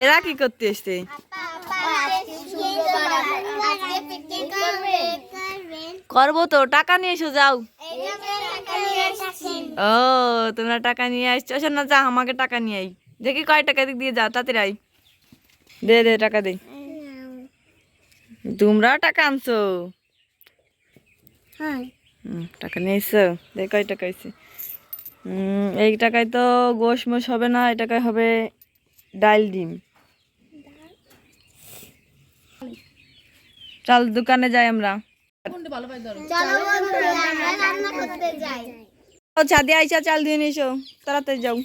এরা কি করতে এসছে? করবো তো, টাকা নিয়ে এসো যাও। ও তোমরা টাকা নিয়ে আসছো, আসো না যা আমাকে টাকা নিয়ে আই। দেখি কয় টাকা দিক দিয়ে যাও, তাড়াতাড়ি আই। দে দে টাকা দে। তোমরা টাকা আনছো? টাকা নিয়ে এসছো? দেখ কয় টাকা এসছে। এই টাকায় তো গোশ মোশ হবে না, এই টাকায় হবে ডাল ডিম। চল দোকানে যাই আমরা। ছাদে আইসা চাল দিয়ে নিসো, তাড়াতাড়ি যাও।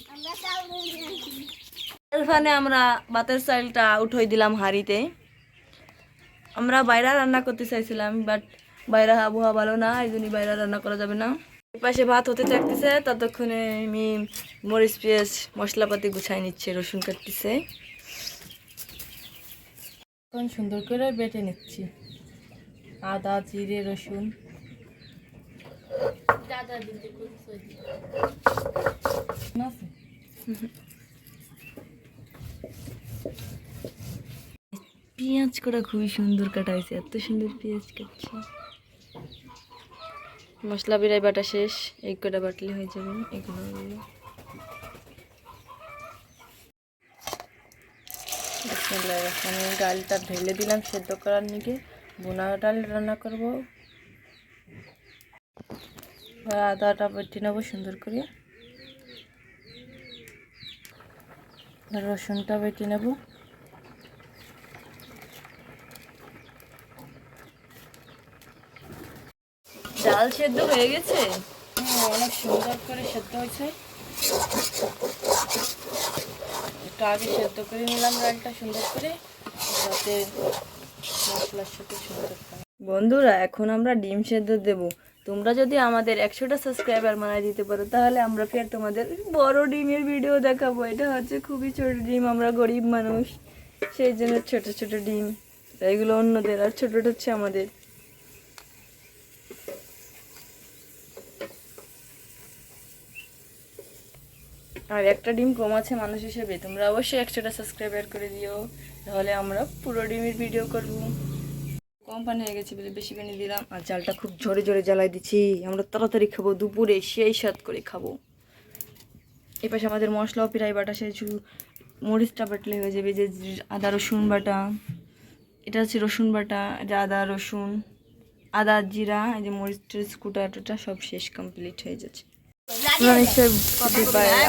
এখানে আমরা ভাতের চালটা উঠাই দিলাম হাঁড়িতে। আমরা বাইরে রান্না করতে চাইছিলাম, বাট বাইরে আবহাওয়া ভালো না, এই জন্য বাইরে রান্না করা যাবে না। পাশে ভাত হতে থাকতেছে, ততক্ষণে আমি মরিচ পেঁয়াজ মশলাপাতি গুছাই নিচ্ছে, রসুন কাটতেছে। এখন সুন্দর করে বেটে নিচ্ছি আদা জিরে রসুন। পেঁয়াজ কটা খুবই সুন্দর কাটা হয়েছে, এত সুন্দর পেঁয়াজ কাটছে। মশলা বিরাই বাটা শেষ, এই কটা বাটলে হয়ে যাবে। এগুলো আমি ডালটা ঢেলে দিলাম সেদ্ধ করার নিকে, বোনা ডাল রান্না করবো। আদাটা বেটে নেবো সুন্দর করে, রসুনটা বেটে নেব। ডাল সেদ্ধ হয়ে গেছে, অনেক সুন্দর করে সেদ্ধ হয়েছে। একটু আগে সেদ্ধ করে নিলাম ডালটা সুন্দর করে, যাতে মশলার সাথে সুন্দর। বন্ধুরা এখন আমরা ডিম সেদ্ধ দেব। তোমরা যদি আমাদের 100টা সাবস্ক্রাইবার বানায় দিতে পারো, তাহলে আমরা ফের তোমাদের বড় ডিমের ভিডিও দেখাবো। এটা হচ্ছে খুবই ছোট ডিম, আমরা গরিব মানুষ, সেই জন্য ছোট ছোট ডিম, এইগুলো অন্যদের, আর ছোটটা হচ্ছে আমাদের। আর একটা ডিম কম আছে মানুষ হিসেবে, তোমরা অবশ্যই 100টা সাবস্ক্রাইবার করে দিও, তাহলে আমরা পুরো ডিমের ভিডিও করব। কম পানি হয়ে গেছে বলে বেশি পানি দিলাম, আর জালটা খুব জোরে জোরে জ্বালাই দিচ্ছি। আমরা তাড়াতাড়ি খাবো, দুপুরে সেই স্বাদ করে খাবো। এপাশে আমাদের মশলাও প্রায় বাটা শেষ, মরিচটা বাটলে হয়ে যাবে। যে আদা রসুন বাটা, এটা হচ্ছে রসুন বাটা, এটা আদা রসুন আদা জিরা, এই যে মরিচ টরিচ কুটা টুটা সব শেষ, কমপ্লিট হয়ে যাচ্ছে। তোমরা নিশ্চয়ই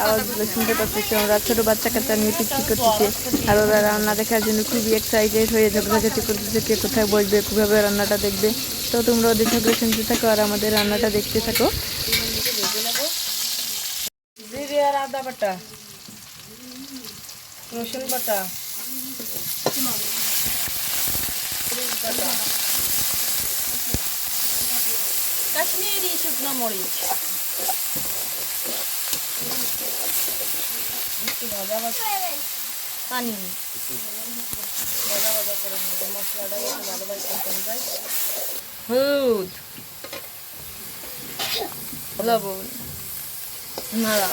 আওয়াজগুলো শুনতে পাচ্ছি, আমরা ছোটো বাচ্চা কাচ্চা নিয়ে পিচ্ছি করতেছে, আর ওরা রান্না দেখার জন্য খুবই এক্সাইটেড হয়ে ঝগড়াঝাটি করতেছে, কে কোথায় বসবে, কীভাবে রান্নাটা দেখবে। তো তোমরা ওদের ঝগড়া শুনতে থাকো আর আমাদের রান্নাটা দেখতে থাকো। জিরে আর আদা বাটা, রসুন বাটা, কাশ্মীরি শুকনো মরিচ, একটু ভাজা ভাজা পানি, ভাজা ভাজা করে নেবো মশলাটা, একটু ভালোভাবে কষানো যায়। হলুদ, লবণ, নাড়া।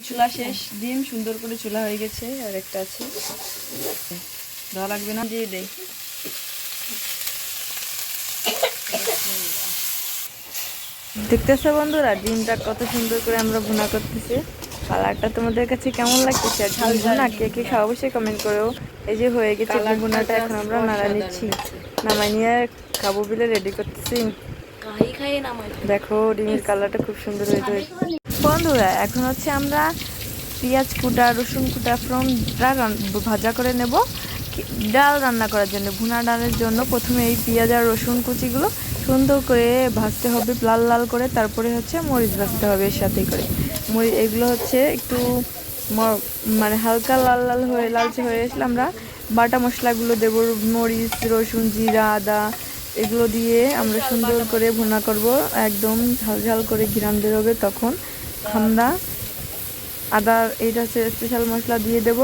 চুলা শেষ, ডিম সুন্দর করে চুলা হয়ে গেছে, আর একটা আছে, দেওয়া লাগবে না, দিয়ে দেই। দেখতেছো বন্ধুরা ডিমটা কত সুন্দর করে আমরা ভুনা করতেছি। কালারটা তোমাদের কাছে কেমন লাগতেছে, আর ঝাল ভুনা কে কে খাওয়া অবশ্যই কমেন্ট করো। এই যে হয়ে গেছে ভুনাটা, এখন আমরা নাড়া নিচ্ছি, নামাই নিয়ে খাবো বলে রেডি করতেছি। দেখো ডিমের কালারটা খুব সুন্দর হয়ে যায়। বন্ধুরা এখন হচ্ছে আমরা পেঁয়াজ কুটা রসুন কুটা ফ্রমটা ভাজা করে নেব ডাল রান্না করার জন্য। ভুনা ডালের জন্য প্রথমে এই পেঁয়াজ আর রসুন কুচিগুলো সুন্দর করে ভাজতে হবে লাল লাল করে, তারপরে হচ্ছে মরিচ ভাজতে হবে এর সাথে করে। মরিচ এগুলো হচ্ছে একটু মানে হালকা লাল লাল হয়ে লালচে হয়ে আসলে আমরা বাটা মশলাগুলো দেবো, মরিচ রসুন জিরা আদা, এগুলো দিয়ে আমরা সুন্দর করে ভুনা করব, একদম ঝাল ঝাল করে ঘিরান বেরোবে। তখন আমরা আদা, এইটা হচ্ছে স্পেশাল মশলা দিয়ে দেব।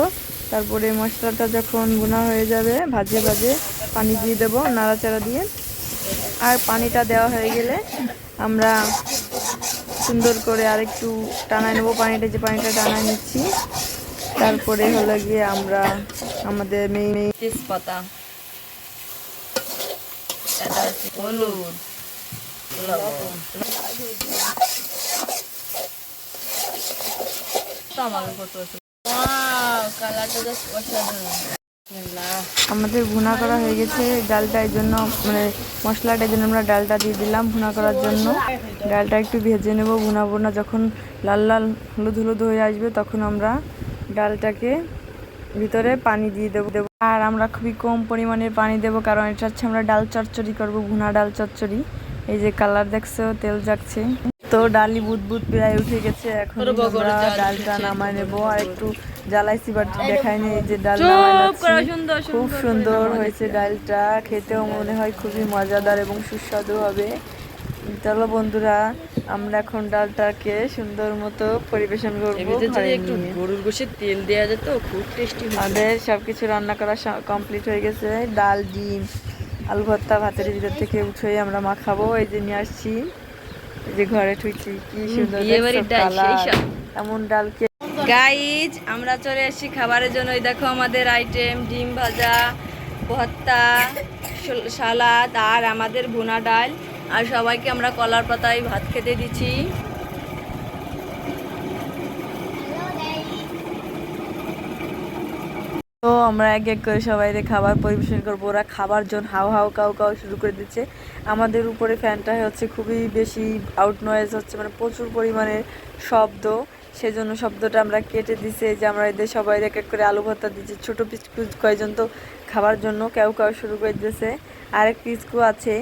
তারপরে মশলাটা যখন ভুনা হয়ে যাবে ভাজে ভাজে পানি দিয়ে দেব নাড়াচাড়া দিয়ে। আর পানিটা দেওয়া হয়ে গেলে আমরা সুন্দর করে আরেকটু টানায় নেবো পানিটা, যে পানিটা টানায় নিচ্ছি তারপরে হলো গিয়ে আমরা আমাদের মেইন তেজপাতা, হলুদ, লবণ, আমাদের ভুনা করা হয়ে গেছে ডালটা, এই জন্য মানে মশলাটা, এই জন্য আমরা ডালটা দিয়ে দিলাম ভুনা করার জন্য। ডালটা একটু ভেজে নেব, ভুনা ভুনা যখন লাল লাল হলুদ হলুদ হয়ে আসবে তখন আমরা ডালটাকে ভিতরে পানি দিয়ে দেবো। আর আমরা খুবই কম পরিমাণে পানি দেব, কারণ এটা হচ্ছে আমরা ডাল চচ্চড়ি করব, ভুনা ডাল চচ্চড়ি। এই যে কালার দেখছো, তেল যাচ্ছে, তো ডালি বুদবুদ প্রায় উঠে গেছে। এখন আমরা ডালটা নামাই নেব, আর একটু জ্বালাইছি বাট দেখায়নি। এই যে ডাল নামাইছি, খুব সুন্দর হয়েছে ডালটা, খেতেও মনে হয় খুবই মজাদার এবং সুস্বাদু হবে। চলো বন্ধুরা, আমরা এখন ডালটাকে সুন্দর মতো পরিবেশন করবো। একটু গরুর গোশের তেল দেওয়া যেত, খুব টেস্টি। আমাদের সবকিছু রান্না করা কমপ্লিট হয়ে গেছে। ডাল, ডিম, আলু ভর্তা ভাতের ভিতর থেকে উঠে আমরা মাখাবো। এই যে নিয়ে আসছি, এই যে ঘরে ঠুইছি, কি সুন্দর এমন ডালকে। গাইজ, আমরা চলে আসছি খাবারের জন্য। দেখো আমাদের আইটেম, ডিম ভাজা, ভর্তা, সালাদ আর আমাদের ভুনা ডাল। আর সবাইকে আমরা কলার পাতায় ভাত খেতে দিচ্ছি। তো আমরা এক এক করে সবাই খাবার পরিবেশন করবো। ওরা খাবার জন্য হাও হাও কাউ কাউ শুরু করে দিচ্ছে। আমাদের উপরে ফ্যানটা হচ্ছে খুবই বেশি আউট নয়েজ হচ্ছে, মানে প্রচুর পরিমাণে শব্দ, সেজন্য শব্দটা আমরা কেটে দিছি। যে আমরা এদের সবাই এক এক করে আলু ভর্তা দিচ্ছি। ছোটো পিচকু কয়েকজন তো খাবার জন্য কেউ কেউ শুরু করে দিয়েছে। আরেক পিচকু আছে,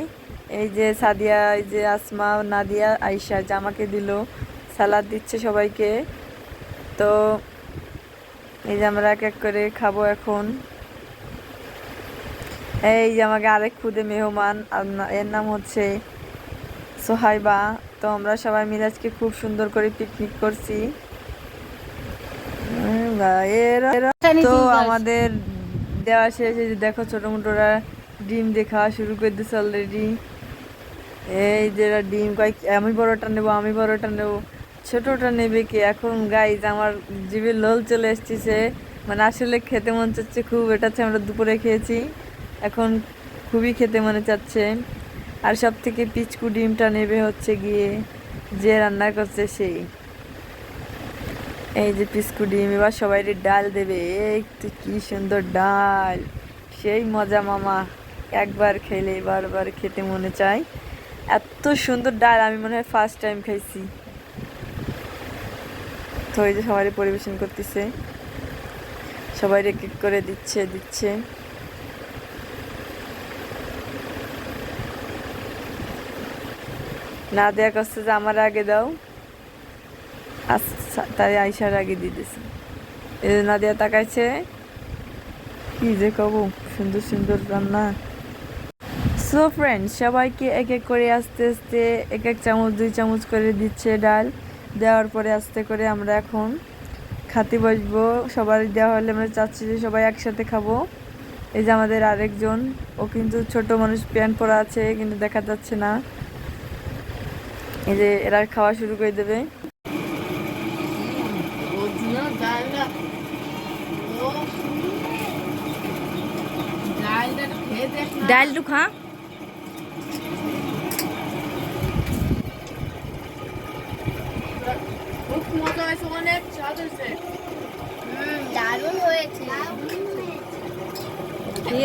এই যে সাদিয়া, এই যে আসমা, নাদিয়া, আয়শা, যে আমাকে দিল, সালাদ দিচ্ছে সবাইকে। তো এই যে আমরা এক এক করে খাবো এখন। এই যে আমাকে আরেক খুদে মেহমান, এর নাম হচ্ছে সোহাইবা। তো আমরা সবাই মিলে আজকে খুব সুন্দর করে পিকনিক করছি। তো আমাদের দেওয়া শেষ। এই যে দেখো ছোট মোটোরা ডিম দিয়ে খাওয়া শুরু করে দিচ্ছে অলরেডি। এই যে ডিম কয়েক, আমি বড়টা নেবো, আমি বড়টা নেবো, ছোটটা নেবে কে। এখন গাইজ আমার জিভে লোল চলে এসেছে, মানে আসলে খেতে মন চাচ্ছে খুব। এটা হচ্ছে আমরা দুপুরে খেয়েছি, এখন খুবই খেতে মনে চাচ্ছে। আর সব থেকে পিচকু ডিমটা নেবে হচ্ছে গিয়ে যে রান্না করছে সেই। এই যে পিচকু ডিম, এবার সবাই ডাল দেবে। এই তো কি সুন্দর ডাল, সেই মজা মামা, একবার খেলে বারবার খেতে মনে চায়। এত সুন্দর ডাল আমি মনে হয় ফার্স্ট টাইম খাইছি। তো এই যে সবাই পরিবেশন করতেছে, সবাই এক এক করে দিচ্ছে। না দেয়া করছে যে আমার আগে দাও, তাই আইসার আগে দিয়ে দিছে। এই যে নাদিয়া তাকাইছে, কি যে কব, সুন্দর সুন্দর রান্না। সো ফ্রেন্ডস, সবাইকে এক এক করে আস্তে আস্তে এক এক চামচ 2 চামচ করে দিচ্ছে ডাল। দেওয়ার পরে আস্তে করে আমরা এখন খাতে বসবো। সবার দেওয়া হলে আমরা চাচ্ছি যে সবাই একসাথে খাবো। এই যে আমাদের আরেকজন, ও কিন্তু ছোট মানুষ, প্যান্ট পরা আছে কিন্তু দেখা যাচ্ছে না। এই যে এরা খাওয়া শুরু করে দেবে। ডাল টু খা।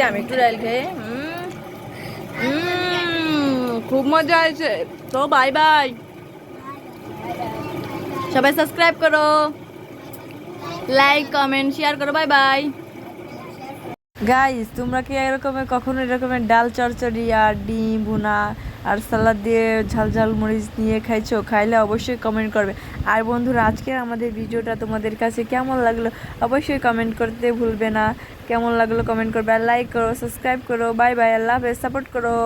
আমি একটু ডাল খেয়ে খুব মজা হয়েছে। তো বাই বাই, সবাই সাবস্ক্রাইব করো, লাইক কমেন্ট শেয়ার করো, বাই বাই। গাইস, তোমরা কি এরকমের কখনো এরকমের ডাল চচ্চড়ি আর ডিম ভুনা আর সালাদ দিয়ে ঝাল ঝাল মরিচ নিয়ে খাইছো? খাইলে অবশ্যই কমেন্ট করবে। আর বন্ধুরা, আজকের আমাদের ভিডিওটা তোমাদের কাছে কেমন লাগলো অবশ্যই কমেন্ট করতে ভুলবে না। কেমন লাগলো কমেন্ট করবে, আর লাইক করো, সাবস্ক্রাইব করো। বাই বাই, আল্লাহ হাফেজ, সাপোর্ট করো।